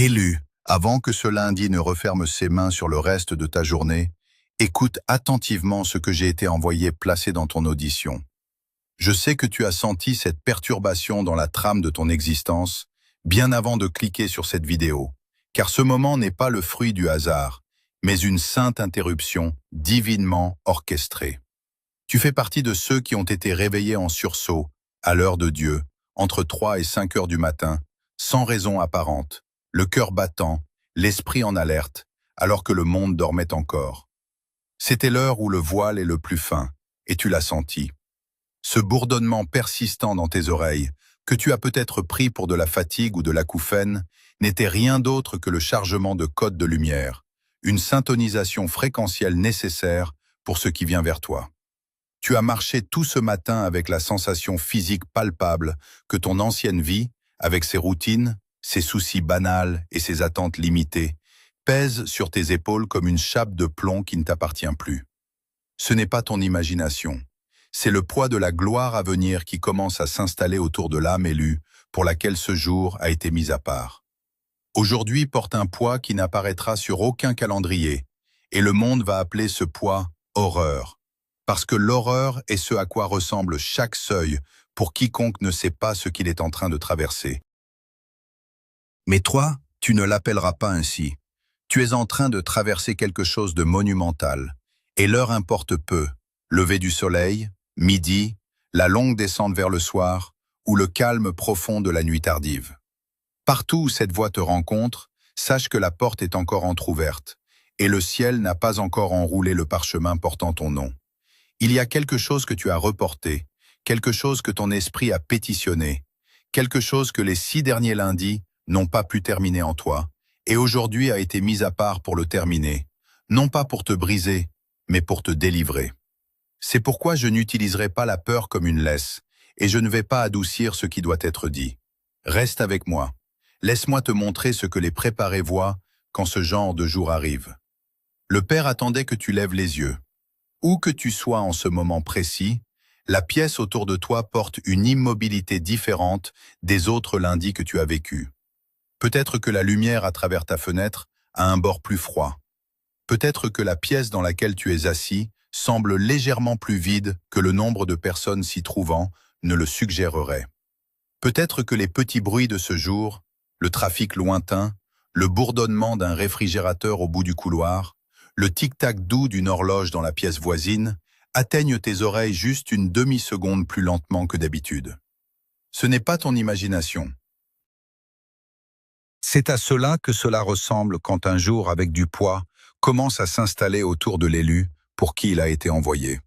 Élu, avant que ce lundi ne referme ses mains sur le reste de ta journée, écoute attentivement ce que j'ai été envoyé placer dans ton audition. Je sais que tu as senti cette perturbation dans la trame de ton existence, bien avant de cliquer sur cette vidéo, car ce moment n'est pas le fruit du hasard, mais une sainte interruption divinement orchestrée. Tu fais partie de ceux qui ont été réveillés en sursaut, à l'heure de Dieu, entre 3 et 5 heures du matin, sans raison apparente, le cœur battant, l'esprit en alerte, alors que le monde dormait encore. C'était l'heure où le voile est le plus fin, et tu l'as senti. Ce bourdonnement persistant dans tes oreilles, que tu as peut-être pris pour de la fatigue ou de l'acouphène, n'était rien d'autre que le chargement de codes de lumière, une syntonisation fréquentielle nécessaire pour ce qui vient vers toi. Tu as marché tout ce matin avec la sensation physique palpable que ton ancienne vie, avec ses routines, ses soucis banals et ses attentes limitées, pèse sur tes épaules comme une chape de plomb qui ne t'appartient plus. Ce n'est pas ton imagination. C'est le poids de la gloire à venir qui commence à s'installer autour de l'âme élue pour laquelle ce jour a été mis à part. Aujourd'hui porte un poids qui n'apparaîtra sur aucun calendrier, et le monde va appeler ce poids horreur, parce que l'horreur est ce à quoi ressemble chaque seuil pour quiconque ne sait pas ce qu'il est en train de traverser. Mais toi, tu ne l'appelleras pas ainsi. Tu es en train de traverser quelque chose de monumental, et l'heure importe peu, lever du soleil, midi, la longue descente vers le soir, ou le calme profond de la nuit tardive. Partout où cette voie te rencontre, sache que la porte est encore entr'ouverte, et le ciel n'a pas encore enroulé le parchemin portant ton nom. Il y a quelque chose que tu as reporté, quelque chose que ton esprit a pétitionné, quelque chose que les 6 derniers lundis n'ont pas pu terminer en toi, et aujourd'hui a été mis à part pour le terminer, non pas pour te briser, mais pour te délivrer. C'est pourquoi je n'utiliserai pas la peur comme une laisse, et je ne vais pas adoucir ce qui doit être dit. Reste avec moi. Laisse-moi te montrer ce que les préparés voient quand ce genre de jour arrive. Le Père attendait que tu lèves les yeux. Où que tu sois en ce moment précis, la pièce autour de toi porte une immobilité différente des autres lundis que tu as vécus. Peut-être que la lumière à travers ta fenêtre a un bord plus froid. Peut-être que la pièce dans laquelle tu es assis semble légèrement plus vide que le nombre de personnes s'y trouvant ne le suggérerait. Peut-être que les petits bruits de ce jour, le trafic lointain, le bourdonnement d'un réfrigérateur au bout du couloir, le tic-tac doux d'une horloge dans la pièce voisine, atteignent tes oreilles juste une demi-seconde plus lentement que d'habitude. Ce n'est pas ton imagination. C'est à cela que cela ressemble quand un jour, avec du poids, commence à s'installer autour de l'élu pour qui il a été envoyé.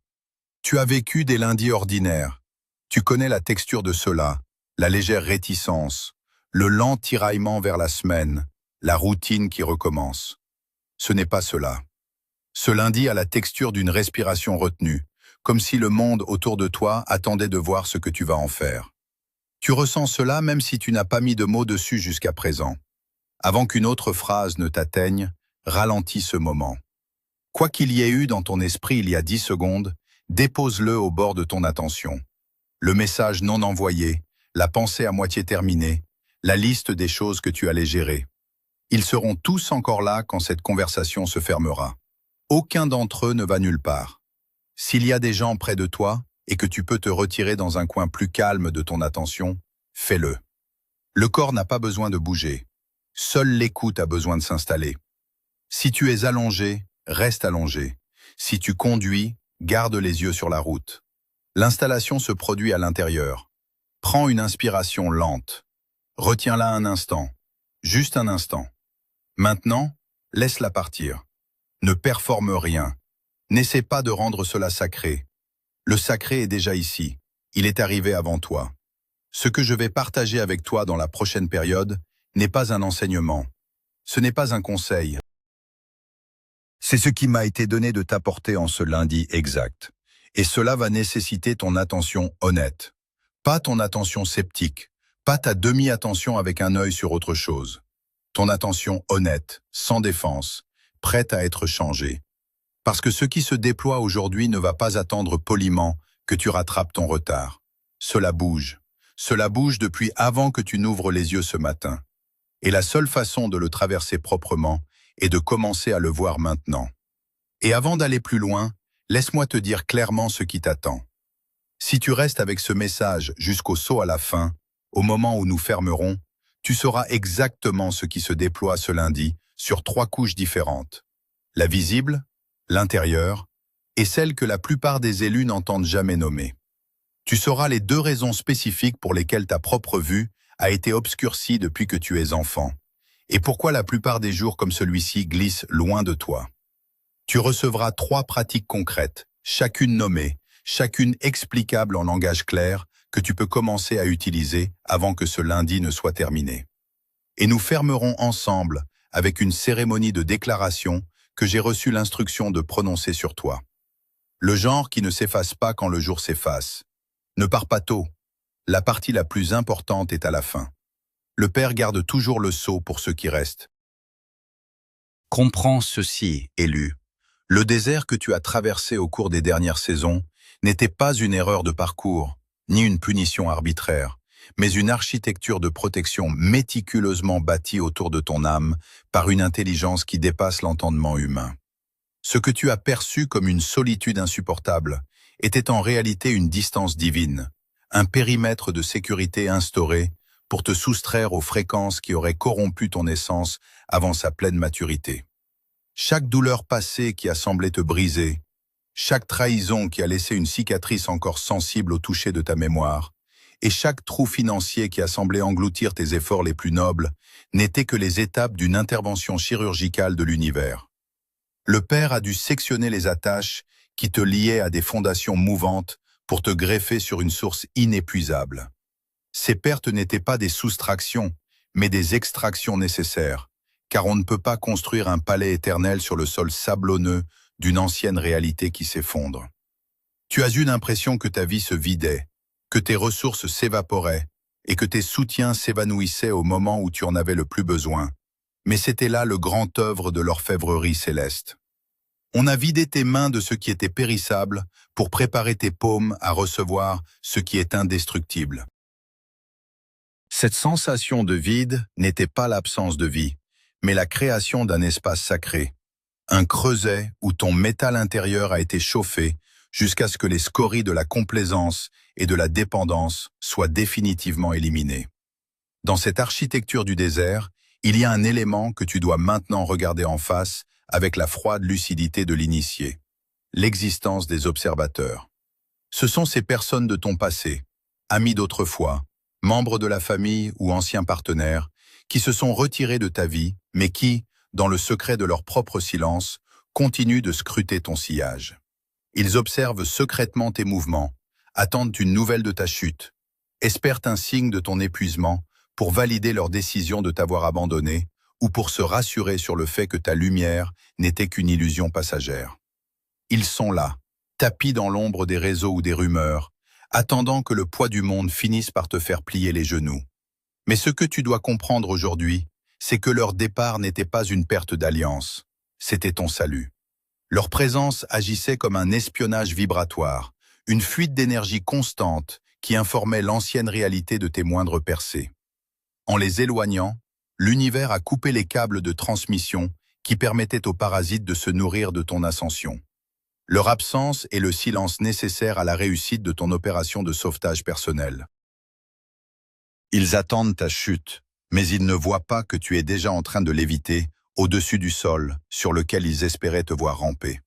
Tu as vécu des lundis ordinaires. Tu connais la texture de cela, la légère réticence, le lent tiraillement vers la semaine, la routine qui recommence. Ce n'est pas cela. Ce lundi a la texture d'une respiration retenue, comme si le monde autour de toi attendait de voir ce que tu vas en faire. Tu ressens cela même si tu n'as pas mis de mots dessus jusqu'à présent. Avant qu'une autre phrase ne t'atteigne, ralentis ce moment. Quoi qu'il y ait eu dans ton esprit il y a 10 secondes, dépose-le au bord de ton attention. Le message non envoyé, la pensée à moitié terminée, la liste des choses que tu allais gérer. Ils seront tous encore là quand cette conversation se fermera. Aucun d'entre eux ne va nulle part. S'il y a des gens près de toi et que tu peux te retirer dans un coin plus calme de ton attention, fais-le. Le corps n'a pas besoin de bouger. Seule l'écoute a besoin de s'installer. Si tu es allongé, reste allongé. Si tu conduis, garde les yeux sur la route. L'installation se produit à l'intérieur. Prends une inspiration lente. Retiens-la un instant. Juste un instant. Maintenant, laisse-la partir. Ne performe rien. N'essaie pas de rendre cela sacré. Le sacré est déjà ici. Il est arrivé avant toi. Ce que je vais partager avec toi dans la prochaine période n'est pas un enseignement. Ce n'est pas un conseil. C'est ce qui m'a été donné de t'apporter en ce lundi exact. Et cela va nécessiter ton attention honnête. Pas ton attention sceptique. Pas ta demi-attention avec un œil sur autre chose. Ton attention honnête, sans défense, prête à être changée. Parce que ce qui se déploie aujourd'hui ne va pas attendre poliment que tu rattrapes ton retard. Cela bouge. Cela bouge depuis avant que tu n'ouvres les yeux ce matin. Et la seule façon de le traverser proprement est de commencer à le voir maintenant. Et avant d'aller plus loin, laisse-moi te dire clairement ce qui t'attend. Si tu restes avec ce message jusqu'au saut à la fin, au moment où nous fermerons, tu sauras exactement ce qui se déploie ce lundi sur 3 couches différentes. La visible, l'intérieure, et celle que la plupart des élus n'entendent jamais nommer. Tu sauras les 2 raisons spécifiques pour lesquelles ta propre vue a été obscurcie depuis que tu es enfant, et pourquoi la plupart des jours comme celui-ci glissent loin de toi. Tu recevras 3 pratiques concrètes, chacune nommée, chacune explicable en langage clair, que tu peux commencer à utiliser avant que ce lundi ne soit terminé. Et nous fermerons ensemble avec une cérémonie de déclaration que j'ai reçu l'instruction de prononcer sur toi. Le genre qui ne s'efface pas quand le jour s'efface. Ne pars pas tôt. La partie la plus importante est à la fin. Le Père garde toujours le sceau pour ceux qui restent. Comprends ceci, élu. Le désert que tu as traversé au cours des dernières saisons n'était pas une erreur de parcours, ni une punition arbitraire, mais une architecture de protection méticuleusement bâtie autour de ton âme par une intelligence qui dépasse l'entendement humain. Ce que tu as perçu comme une solitude insupportable était en réalité une distance divine, un périmètre de sécurité instauré pour te soustraire aux fréquences qui auraient corrompu ton essence avant sa pleine maturité. Chaque douleur passée qui a semblé te briser, chaque trahison qui a laissé une cicatrice encore sensible au toucher de ta mémoire, et chaque trou financier qui a semblé engloutir tes efforts les plus nobles, n'étaient que les étapes d'une intervention chirurgicale de l'univers. Le Père a dû sectionner les attaches qui te liaient à des fondations mouvantes pour te greffer sur une source inépuisable. Ces pertes n'étaient pas des soustractions, mais des extractions nécessaires, car on ne peut pas construire un palais éternel sur le sol sablonneux d'une ancienne réalité qui s'effondre. Tu as eu l'impression que ta vie se vidait, que tes ressources s'évaporaient et que tes soutiens s'évanouissaient au moment où tu en avais le plus besoin. Mais c'était là le grand œuvre de l'orfèvrerie céleste. On a vidé tes mains de ce qui était périssable pour préparer tes paumes à recevoir ce qui est indestructible. Cette sensation de vide n'était pas l'absence de vie, mais la création d'un espace sacré. Un creuset où ton métal intérieur a été chauffé jusqu'à ce que les scories de la complaisance et de la dépendance soient définitivement éliminées. Dans cette architecture du désert, il y a un élément que tu dois maintenant regarder en face avec la froide lucidité de l'initié, l'existence des observateurs. Ce sont ces personnes de ton passé, amis d'autrefois, membres de la famille ou anciens partenaires, qui se sont retirés de ta vie, mais qui, dans le secret de leur propre silence, continuent de scruter ton sillage. Ils observent secrètement tes mouvements, attendent une nouvelle de ta chute, espèrent un signe de ton épuisement pour valider leur décision de t'avoir abandonné ou pour se rassurer sur le fait que ta lumière n'était qu'une illusion passagère. Ils sont là, tapis dans l'ombre des réseaux ou des rumeurs, attendant que le poids du monde finisse par te faire plier les genoux. Mais ce que tu dois comprendre aujourd'hui, c'est que leur départ n'était pas une perte d'alliance, c'était ton salut. Leur présence agissait comme un espionnage vibratoire, une fuite d'énergie constante qui informait l'ancienne réalité de tes moindres percées. En les éloignant, l'univers a coupé les câbles de transmission qui permettaient aux parasites de se nourrir de ton ascension. Leur absence est le silence nécessaire à la réussite de ton opération de sauvetage personnel. Ils attendent ta chute, mais ils ne voient pas que tu es déjà en train de léviter au-dessus du sol sur lequel ils espéraient te voir ramper.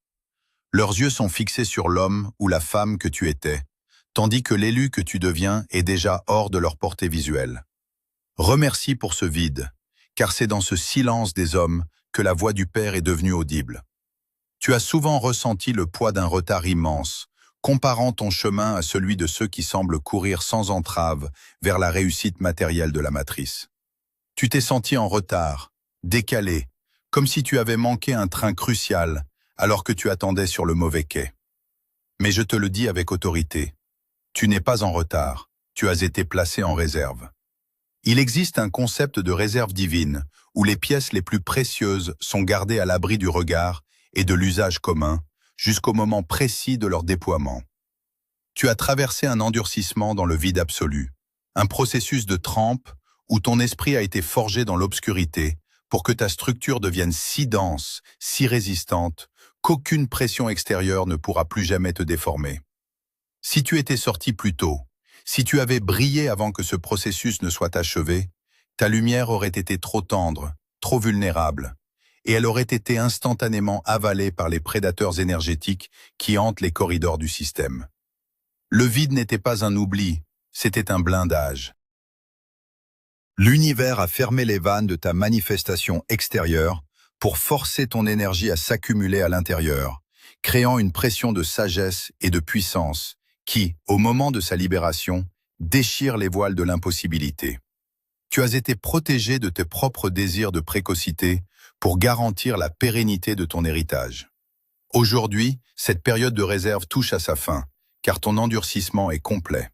Leurs yeux sont fixés sur l'homme ou la femme que tu étais, tandis que l'élu que tu deviens est déjà hors de leur portée visuelle. Remercie pour ce vide, car c'est dans ce silence des hommes que la voix du Père est devenue audible. Tu as souvent ressenti le poids d'un retard immense, comparant ton chemin à celui de ceux qui semblent courir sans entrave vers la réussite matérielle de la matrice. Tu t'es senti en retard, décalé, comme si tu avais manqué un train crucial alors que tu attendais sur le mauvais quai. Mais je te le dis avec autorité, tu n'es pas en retard, tu as été placé en réserve. Il existe un concept de réserve divine où les pièces les plus précieuses sont gardées à l'abri du regard et de l'usage commun jusqu'au moment précis de leur déploiement. Tu as traversé un endurcissement dans le vide absolu, un processus de trempe où ton esprit a été forgé dans l'obscurité pour que ta structure devienne si dense, si résistante, qu'aucune pression extérieure ne pourra plus jamais te déformer. Si tu étais sorti plus tôt, si tu avais brillé avant que ce processus ne soit achevé, ta lumière aurait été trop tendre, trop vulnérable, et elle aurait été instantanément avalée par les prédateurs énergétiques qui hantent les corridors du système. Le vide n'était pas un oubli, c'était un blindage. L'univers a fermé les vannes de ta manifestation extérieure pour forcer ton énergie à s'accumuler à l'intérieur, créant une pression de sagesse et de puissance qui, au moment de sa libération, déchire les voiles de l'impossibilité. Tu as été protégé de tes propres désirs de précocité pour garantir la pérennité de ton héritage. Aujourd'hui, cette période de réserve touche à sa fin, car ton endurcissement est complet.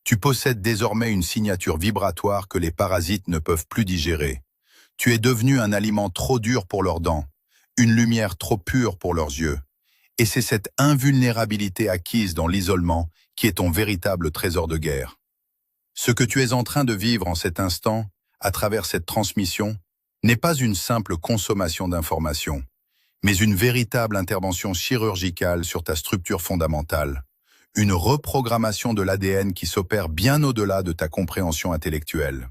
Tu possèdes désormais une signature vibratoire que les parasites ne peuvent plus digérer. Tu es devenu un aliment trop dur pour leurs dents, une lumière trop pure pour leurs yeux. Et c'est cette invulnérabilité acquise dans l'isolement qui est ton véritable trésor de guerre. Ce que tu es en train de vivre en cet instant, à travers cette transmission, n'est pas une simple consommation d'informations, mais une véritable intervention chirurgicale sur ta structure fondamentale. Une reprogrammation de l'ADN qui s'opère bien au-delà de ta compréhension intellectuelle.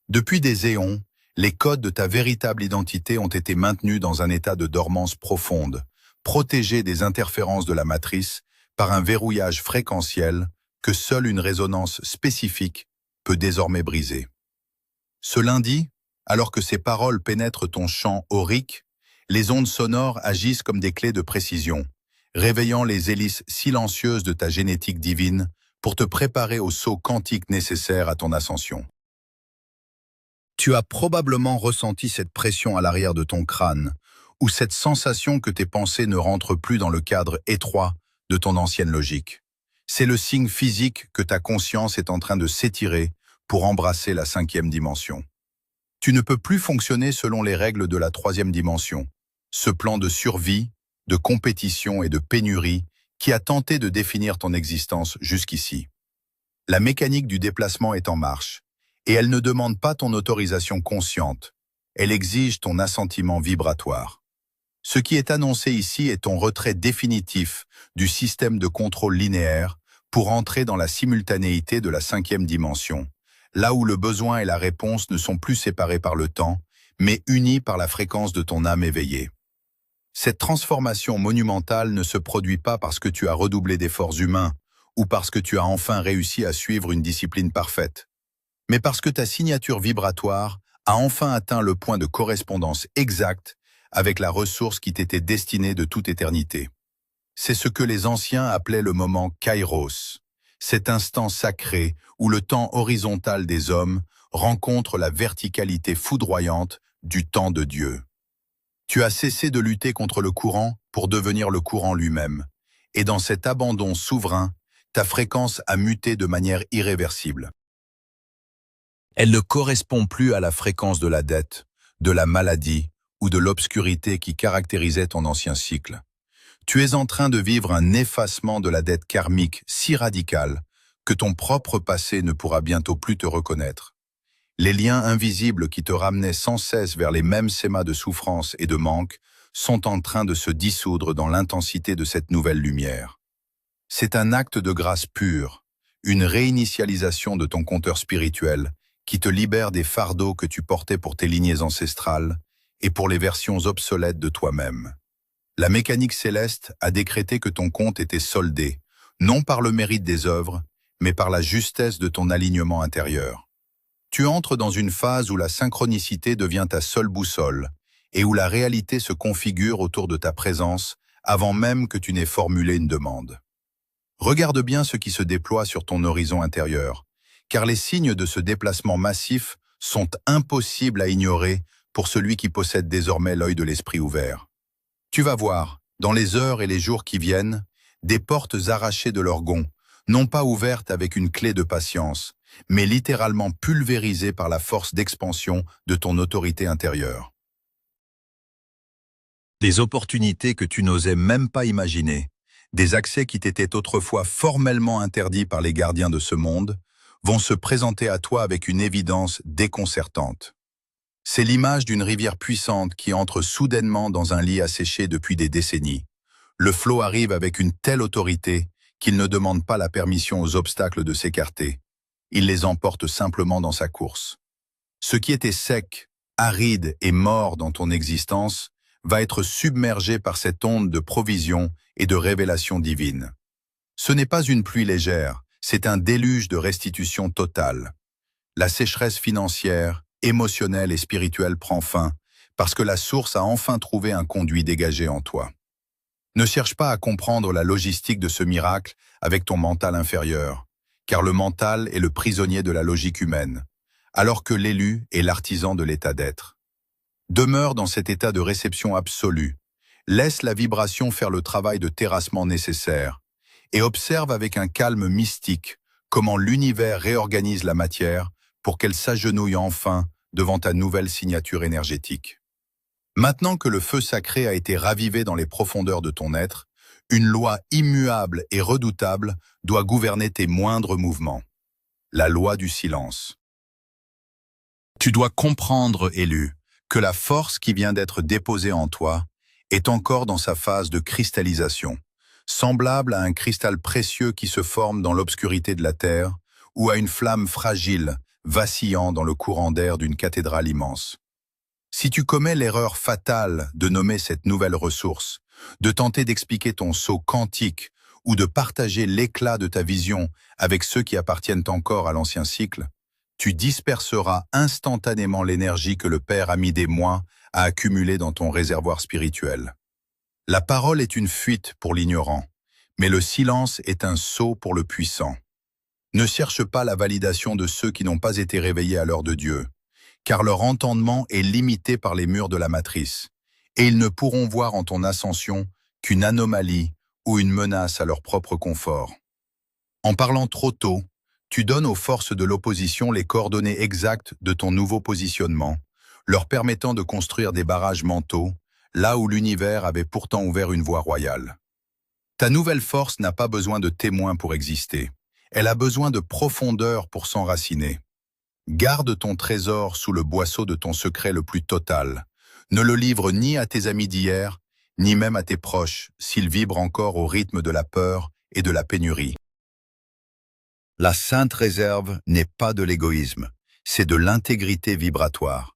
Depuis des éons, les codes de ta véritable identité ont été maintenus dans un état de dormance profonde, protégés des interférences de la matrice par un verrouillage fréquentiel que seule une résonance spécifique peut désormais briser. Ce lundi, alors que ces paroles pénètrent ton champ aurique, les ondes sonores agissent comme des clés de précision, réveillant les hélices silencieuses de ta génétique divine pour te préparer au saut quantique nécessaire à ton ascension. Tu as probablement ressenti cette pression à l'arrière de ton crâne, ou cette sensation que tes pensées ne rentrent plus dans le cadre étroit de ton ancienne logique. C'est le signe physique que ta conscience est en train de s'étirer pour embrasser la 5e dimension. Tu ne peux plus fonctionner selon les règles de la 3e dimension, ce plan de survie, de compétition et de pénurie qui a tenté de définir ton existence jusqu'ici. La mécanique du déplacement est en marche, et elle ne demande pas ton autorisation consciente, elle exige ton assentiment vibratoire. Ce qui est annoncé ici est ton retrait définitif du système de contrôle linéaire pour entrer dans la simultanéité de la 5e dimension, là où le besoin et la réponse ne sont plus séparés par le temps, mais unis par la fréquence de ton âme éveillée. Cette transformation monumentale ne se produit pas parce que tu as redoublé d'efforts humains ou parce que tu as enfin réussi à suivre une discipline parfaite, mais parce que ta signature vibratoire a enfin atteint le point de correspondance exact avec la ressource qui t'était destinée de toute éternité. C'est ce que les anciens appelaient le moment Kairos, cet instant sacré où le temps horizontal des hommes rencontre la verticalité foudroyante du temps de Dieu. Tu as cessé de lutter contre le courant pour devenir le courant lui-même. Et dans cet abandon souverain, ta fréquence a muté de manière irréversible. Elle ne correspond plus à la fréquence de la dette, de la maladie ou de l'obscurité qui caractérisait ton ancien cycle. Tu es en train de vivre un effacement de la dette karmique si radical que ton propre passé ne pourra bientôt plus te reconnaître. Les liens invisibles qui te ramenaient sans cesse vers les mêmes schémas de souffrance et de manque sont en train de se dissoudre dans l'intensité de cette nouvelle lumière. C'est un acte de grâce pure, une réinitialisation de ton compteur spirituel qui te libère des fardeaux que tu portais pour tes lignées ancestrales et pour les versions obsolètes de toi-même. La mécanique céleste a décrété que ton compte était soldé, non par le mérite des œuvres, mais par la justesse de ton alignement intérieur. Tu entres dans une phase où la synchronicité devient ta seule boussole et où la réalité se configure autour de ta présence avant même que tu n'aies formulé une demande. Regarde bien ce qui se déploie sur ton horizon intérieur, car les signes de ce déplacement massif sont impossibles à ignorer pour celui qui possède désormais l'œil de l'esprit ouvert. Tu vas voir, dans les heures et les jours qui viennent, des portes arrachées de leur gonds, non pas ouvertes avec une clé de patience, mais littéralement pulvérisées par la force d'expansion de ton autorité intérieure. Des opportunités que tu n'osais même pas imaginer, des accès qui t'étaient autrefois formellement interdits par les gardiens de ce monde, vont se présenter à toi avec une évidence déconcertante. C'est l'image d'une rivière puissante qui entre soudainement dans un lit asséché depuis des décennies. Le flot arrive avec une telle autorité qu'il ne demande pas la permission aux obstacles de s'écarter. Il les emporte simplement dans sa course. Ce qui était sec, aride et mort dans ton existence va être submergé par cette onde de provision et de révélation divine. Ce n'est pas une pluie légère, c'est un déluge de restitution totale. La sécheresse financière, émotionnelle et spirituelle prend fin parce que la source a enfin trouvé un conduit dégagé en toi. Ne cherche pas à comprendre la logistique de ce miracle avec ton mental inférieur, car le mental est le prisonnier de la logique humaine, alors que l'élu est l'artisan de l'état d'être. Demeure dans cet état de réception absolue, laisse la vibration faire le travail de terrassement nécessaire, et observe avec un calme mystique comment l'univers réorganise la matière pour qu'elle s'agenouille enfin devant ta nouvelle signature énergétique. Maintenant que le feu sacré a été ravivé dans les profondeurs de ton être, une loi immuable et redoutable doit gouverner tes moindres mouvements. La loi du silence. Tu dois comprendre, élu, que la force qui vient d'être déposée en toi est encore dans sa phase de cristallisation, semblable à un cristal précieux qui se forme dans l'obscurité de la terre ou à une flamme fragile vacillant dans le courant d'air d'une cathédrale immense. Si tu commets l'erreur fatale de nommer cette nouvelle ressource, de tenter d'expliquer ton saut quantique ou de partager l'éclat de ta vision avec ceux qui appartiennent encore à l'ancien cycle, tu disperseras instantanément l'énergie que le Père a mis des mois à accumuler dans ton réservoir spirituel. La parole est une fuite pour l'ignorant, mais le silence est un sceau pour le puissant. Ne cherche pas la validation de ceux qui n'ont pas été réveillés à l'heure de Dieu, car leur entendement est limité par les murs de la matrice, et ils ne pourront voir en ton ascension qu'une anomalie ou une menace à leur propre confort. En parlant trop tôt, tu donnes aux forces de l'opposition les coordonnées exactes de ton nouveau positionnement, leur permettant de construire des barrages mentaux, là où l'univers avait pourtant ouvert une voie royale. Ta nouvelle force n'a pas besoin de témoins pour exister. Elle a besoin de profondeur pour s'enraciner. Garde ton trésor sous le boisseau de ton secret le plus total. Ne le livre ni à tes amis d'hier, ni même à tes proches, s'ils vibrent encore au rythme de la peur et de la pénurie. La sainte réserve n'est pas de l'égoïsme, c'est de l'intégrité vibratoire.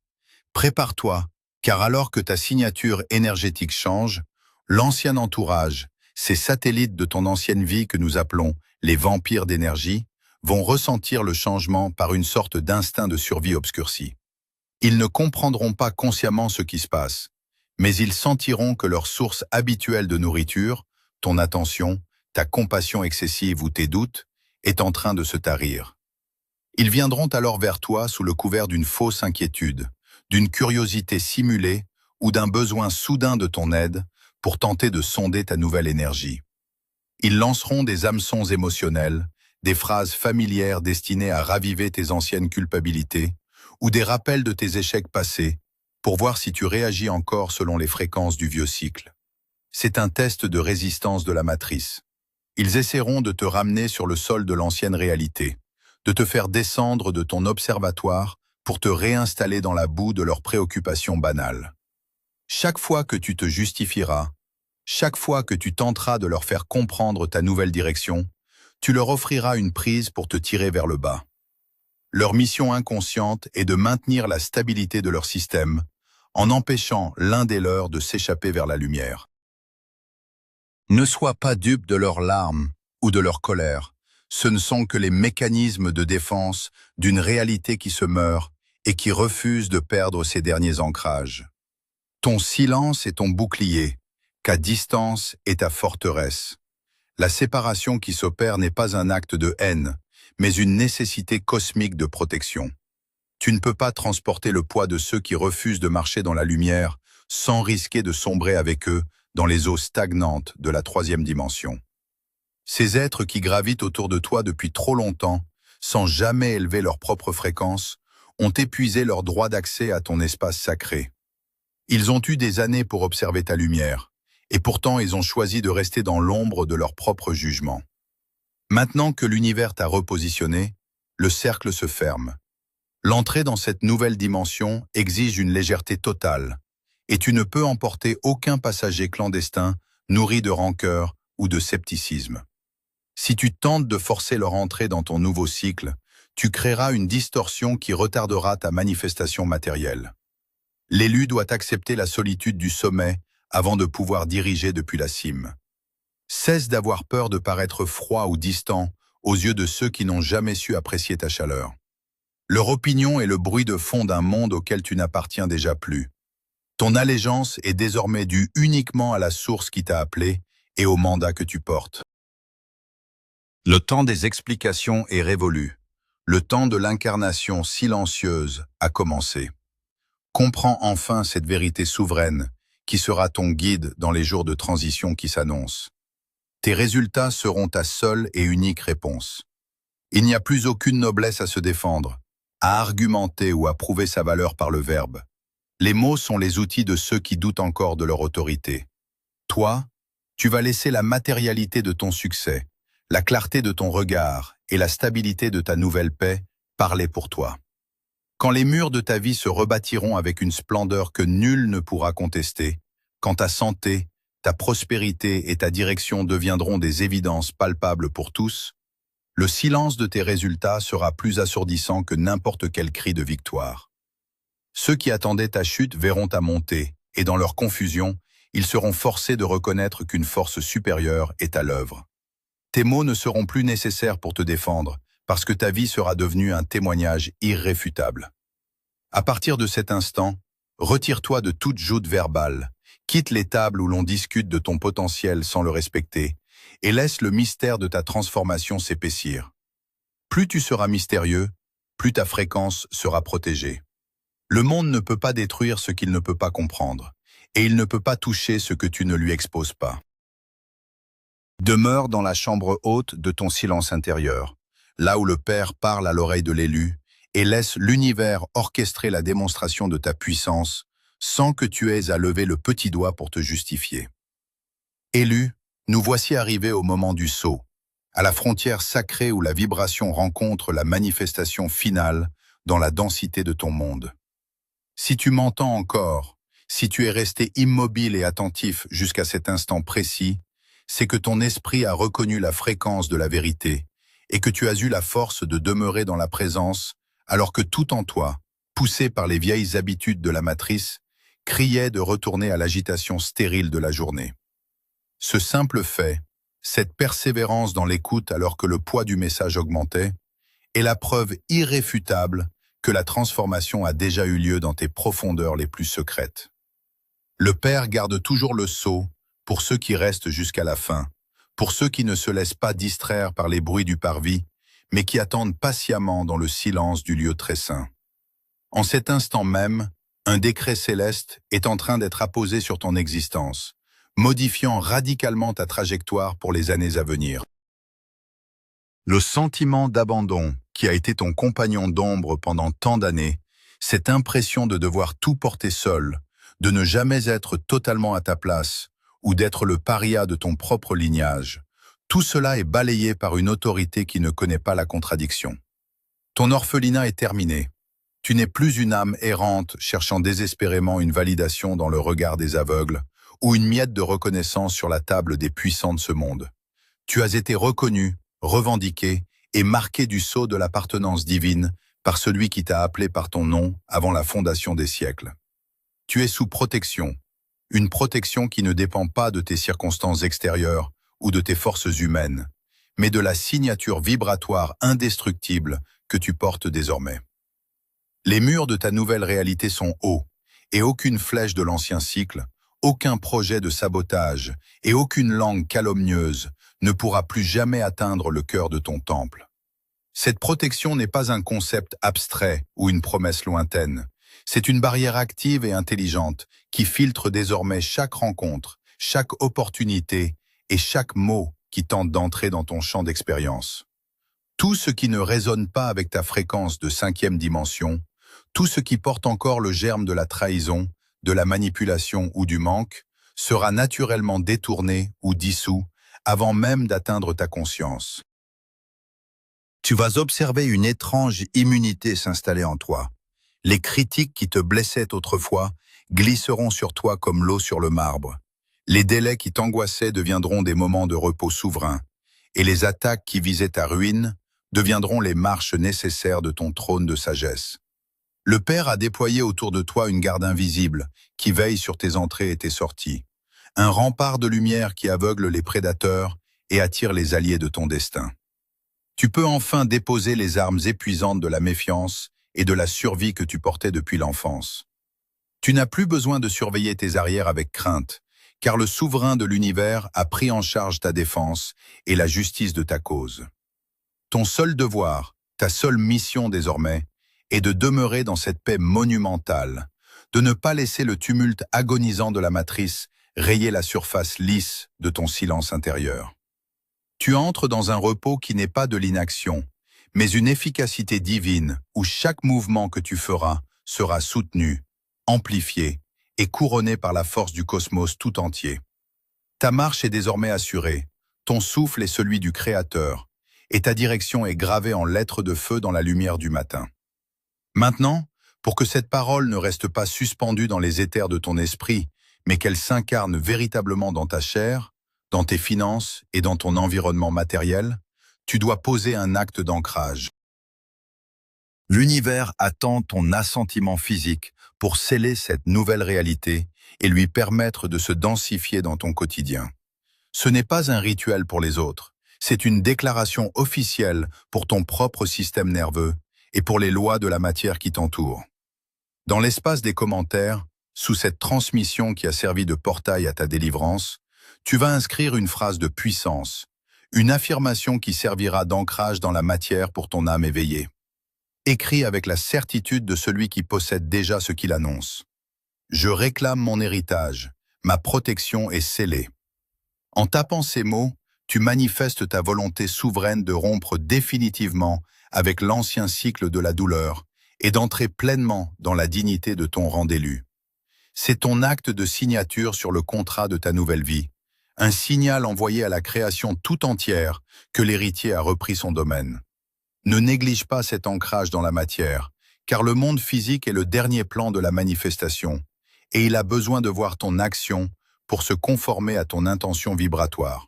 Prépare-toi, car alors que ta signature énergétique change, l'ancien entourage, ces satellites de ton ancienne vie que nous appelons les vampires d'énergie, vont ressentir le changement par une sorte d'instinct de survie obscurci. Ils ne comprendront pas consciemment ce qui se passe, mais ils sentiront que leur source habituelle de nourriture, ton attention, ta compassion excessive ou tes doutes, est en train de se tarir. Ils viendront alors vers toi sous le couvert d'une fausse inquiétude, d'une curiosité simulée ou d'un besoin soudain de ton aide pour tenter de sonder ta nouvelle énergie. Ils lanceront des hameçons émotionnels, des phrases familières destinées à raviver tes anciennes culpabilités ou des rappels de tes échecs passés pour voir si tu réagis encore selon les fréquences du vieux cycle. C'est un test de résistance de la matrice. Ils essaieront de te ramener sur le sol de l'ancienne réalité, de te faire descendre de ton observatoire pour te réinstaller dans la boue de leurs préoccupations banales. Chaque fois que tu te justifieras, chaque fois que tu tenteras de leur faire comprendre ta nouvelle direction, tu leur offriras une prise pour te tirer vers le bas. Leur mission inconsciente est de maintenir la stabilité de leur système en empêchant l'un des leurs de s'échapper vers la lumière. Ne sois pas dupe de leurs larmes ou de leur colère. Ce ne sont que les mécanismes de défense d'une réalité qui se meurt et qui refuse de perdre ses derniers ancrages. Ton silence est ton bouclier, qu'à distance est ta forteresse. La séparation qui s'opère n'est pas un acte de haine, mais une nécessité cosmique de protection. Tu ne peux pas transporter le poids de ceux qui refusent de marcher dans la lumière sans risquer de sombrer avec eux dans les eaux stagnantes de la troisième dimension. Ces êtres qui gravitent autour de toi depuis trop longtemps, sans jamais élever leur propre fréquence, ont épuisé leur droit d'accès à ton espace sacré. Ils ont eu des années pour observer ta lumière, et pourtant ils ont choisi de rester dans l'ombre de leur propre jugement. Maintenant que l'univers t'a repositionné, le cercle se ferme. L'entrée dans cette nouvelle dimension exige une légèreté totale, et tu ne peux emporter aucun passager clandestin nourri de rancœur ou de scepticisme. Si tu tentes de forcer leur entrée dans ton nouveau cycle, tu créeras une distorsion qui retardera ta manifestation matérielle. L'élu doit accepter la solitude du sommet avant de pouvoir diriger depuis la cime. Cesse d'avoir peur de paraître froid ou distant aux yeux de ceux qui n'ont jamais su apprécier ta chaleur. Leur opinion est le bruit de fond d'un monde auquel tu n'appartiens déjà plus. Ton allégeance est désormais due uniquement à la source qui t'a appelé et au mandat que tu portes. Le temps des explications est révolu. Le temps de l'incarnation silencieuse a commencé. Comprends enfin cette vérité souveraine qui sera ton guide dans les jours de transition qui s'annoncent. Tes résultats seront ta seule et unique réponse. Il n'y a plus aucune noblesse à se défendre, à argumenter ou à prouver sa valeur par le verbe. Les mots sont les outils de ceux qui doutent encore de leur autorité. Toi, tu vas laisser la matérialité de ton succès, la clarté de ton regard et la stabilité de ta nouvelle paix parler pour toi. Quand les murs de ta vie se rebâtiront avec une splendeur que nul ne pourra contester, quand ta santé, ta prospérité et ta direction deviendront des évidences palpables pour tous, le silence de tes résultats sera plus assourdissant que n'importe quel cri de victoire. Ceux qui attendaient ta chute verront ta montée, et dans leur confusion, ils seront forcés de reconnaître qu'une force supérieure est à l'œuvre. Tes mots ne seront plus nécessaires pour te défendre, parce que ta vie sera devenue un témoignage irréfutable. À partir de cet instant, retire-toi de toute joute verbale, quitte les tables où l'on discute de ton potentiel sans le respecter, et laisse le mystère de ta transformation s'épaissir. Plus tu seras mystérieux, plus ta fréquence sera protégée. Le monde ne peut pas détruire ce qu'il ne peut pas comprendre, et il ne peut pas toucher ce que tu ne lui exposes pas. Demeure dans la chambre haute de ton silence intérieur, là où le Père parle à l'oreille de l'élu, et laisse l'univers orchestrer la démonstration de ta puissance, sans que tu aies à lever le petit doigt pour te justifier. Élu, nous voici arrivés au moment du saut, à la frontière sacrée où la vibration rencontre la manifestation finale dans la densité de ton monde. Si tu m'entends encore, si tu es resté immobile et attentif jusqu'à cet instant précis, c'est que ton esprit a reconnu la fréquence de la vérité et que tu as eu la force de demeurer dans la présence alors que tout en toi, poussé par les vieilles habitudes de la matrice, criait de retourner à l'agitation stérile de la journée. Ce simple fait, cette persévérance dans l'écoute alors que le poids du message augmentait, est la preuve irréfutable que la transformation a déjà eu lieu dans tes profondeurs les plus secrètes. Le Père garde toujours le sceau pour ceux qui restent jusqu'à la fin, pour ceux qui ne se laissent pas distraire par les bruits du parvis, mais qui attendent patiemment dans le silence du lieu très saint. En cet instant même, un décret céleste est en train d'être apposé sur ton existence, modifiant radicalement ta trajectoire pour les années à venir. Le sentiment d'abandon, qui a été ton compagnon d'ombre pendant tant d'années, cette impression de devoir tout porter seul, de ne jamais être totalement à ta place, ou d'être le paria de ton propre lignage, tout cela est balayé par une autorité qui ne connaît pas la contradiction. Ton orphelinat est terminé. Tu n'es plus une âme errante cherchant désespérément une validation dans le regard des aveugles, ou une miette de reconnaissance sur la table des puissants de ce monde. Tu as été reconnu, revendiqué et marqué du sceau de l'appartenance divine par celui qui t'a appelé par ton nom avant la fondation des siècles. Tu es sous protection, une protection qui ne dépend pas de tes circonstances extérieures ou de tes forces humaines, mais de la signature vibratoire indestructible que tu portes désormais. Les murs de ta nouvelle réalité sont hauts, et aucune flèche de l'ancien cycle, aucun projet de sabotage et aucune langue calomnieuse ne pourra plus jamais atteindre le cœur de ton temple. Cette protection n'est pas un concept abstrait ou une promesse lointaine. C'est une barrière active et intelligente qui filtre désormais chaque rencontre, chaque opportunité et chaque mot qui tente d'entrer dans ton champ d'expérience. Tout ce qui ne résonne pas avec ta fréquence de 5e dimension, tout ce qui porte encore le germe de la trahison, de la manipulation ou du manque, sera naturellement détourné ou dissous avant même d'atteindre ta conscience. Tu vas observer une étrange immunité s'installer en toi. Les critiques qui te blessaient autrefois glisseront sur toi comme l'eau sur le marbre. Les délais qui t'angoissaient deviendront des moments de repos souverain, et les attaques qui visaient ta ruine deviendront les marches nécessaires de ton trône de sagesse. Le Père a déployé autour de toi une garde invisible qui veille sur tes entrées et tes sorties, un rempart de lumière qui aveugle les prédateurs et attire les alliés de ton destin. Tu peux enfin déposer les armes épuisantes de la méfiance et de la survie que tu portais depuis l'enfance. Tu n'as plus besoin de surveiller tes arrières avec crainte, car le souverain de l'univers a pris en charge ta défense et la justice de ta cause. Ton seul devoir, ta seule mission désormais, est de demeurer dans cette paix monumentale, de ne pas laisser le tumulte agonisant de la matrice rayer la surface lisse de ton silence intérieur. Tu entres dans un repos qui n'est pas de l'inaction, mais une efficacité divine où chaque mouvement que tu feras sera soutenu, amplifié et couronné par la force du cosmos tout entier. Ta marche est désormais assurée, ton souffle est celui du Créateur, et ta direction est gravée en lettres de feu dans la lumière du matin. Maintenant, pour que cette parole ne reste pas suspendue dans les éthers de ton esprit, mais qu'elle s'incarne véritablement dans ta chair, dans tes finances et dans ton environnement matériel, tu dois poser un acte d'ancrage. L'univers attend ton assentiment physique pour sceller cette nouvelle réalité et lui permettre de se densifier dans ton quotidien. Ce n'est pas un rituel pour les autres, c'est une déclaration officielle pour ton propre système nerveux et pour les lois de la matière qui t'entoure. Dans l'espace des commentaires, sous cette transmission qui a servi de portail à ta délivrance, tu vas inscrire une phrase de puissance, une affirmation qui servira d'ancrage dans la matière pour ton âme éveillée. Écris avec la certitude de celui qui possède déjà ce qu'il annonce. Je réclame mon héritage, ma protection est scellée. En tapant ces mots, tu manifestes ta volonté souveraine de rompre définitivement avec l'ancien cycle de la douleur et d'entrer pleinement dans la dignité de ton rang d'élu. C'est ton acte de signature sur le contrat de ta nouvelle vie, un signal envoyé à la création tout entière que l'héritier a repris son domaine. Ne néglige pas cet ancrage dans la matière, car le monde physique est le dernier plan de la manifestation, et il a besoin de voir ton action pour se conformer à ton intention vibratoire.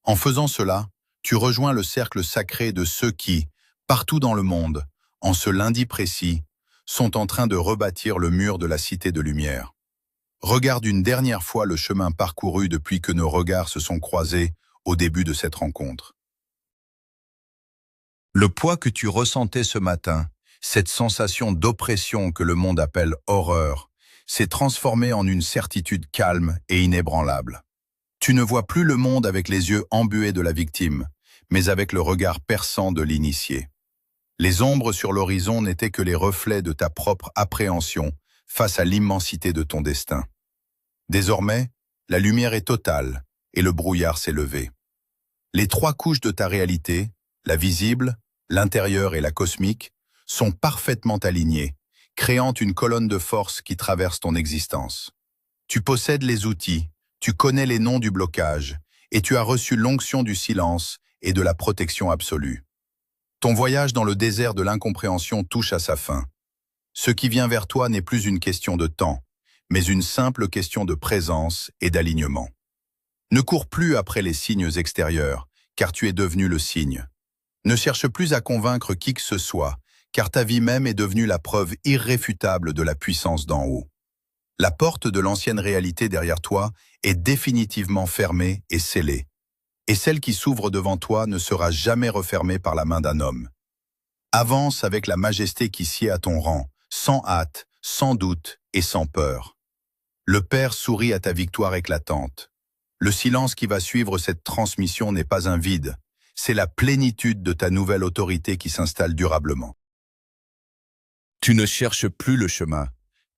En faisant cela, tu rejoins le cercle sacré de ceux qui, partout dans le monde, en ce lundi précis, sont en train de rebâtir le mur de la Cité de Lumière. Regarde une dernière fois le chemin parcouru depuis que nos regards se sont croisés au début de cette rencontre. Le poids que tu ressentais ce matin, cette sensation d'oppression que le monde appelle horreur, s'est transformé en une certitude calme et inébranlable. Tu ne vois plus le monde avec les yeux embués de la victime, mais avec le regard perçant de l'initié. Les ombres sur l'horizon n'étaient que les reflets de ta propre appréhension face à l'immensité de ton destin. Désormais, la lumière est totale et le brouillard s'est levé. Les trois couches de ta réalité, la visible, l'intérieure et la cosmique, sont parfaitement alignées, créant une colonne de force qui traverse ton existence. Tu possèdes les outils, tu connais les noms du blocage, et tu as reçu l'onction du silence et de la protection absolue. Ton voyage dans le désert de l'incompréhension touche à sa fin. Ce qui vient vers toi n'est plus une question de temps, mais une simple question de présence et d'alignement. Ne cours plus après les signes extérieurs, car tu es devenu le signe. Ne cherche plus à convaincre qui que ce soit, car ta vie même est devenue la preuve irréfutable de la puissance d'en haut. La porte de l'ancienne réalité derrière toi est définitivement fermée et scellée, et celle qui s'ouvre devant toi ne sera jamais refermée par la main d'un homme. Avance avec la majesté qui sied à ton rang, sans hâte, sans doute et sans peur. Le Père sourit à ta victoire éclatante. Le silence qui va suivre cette transmission n'est pas un vide, c'est la plénitude de ta nouvelle autorité qui s'installe durablement. Tu ne cherches plus le chemin,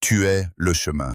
tu es le chemin.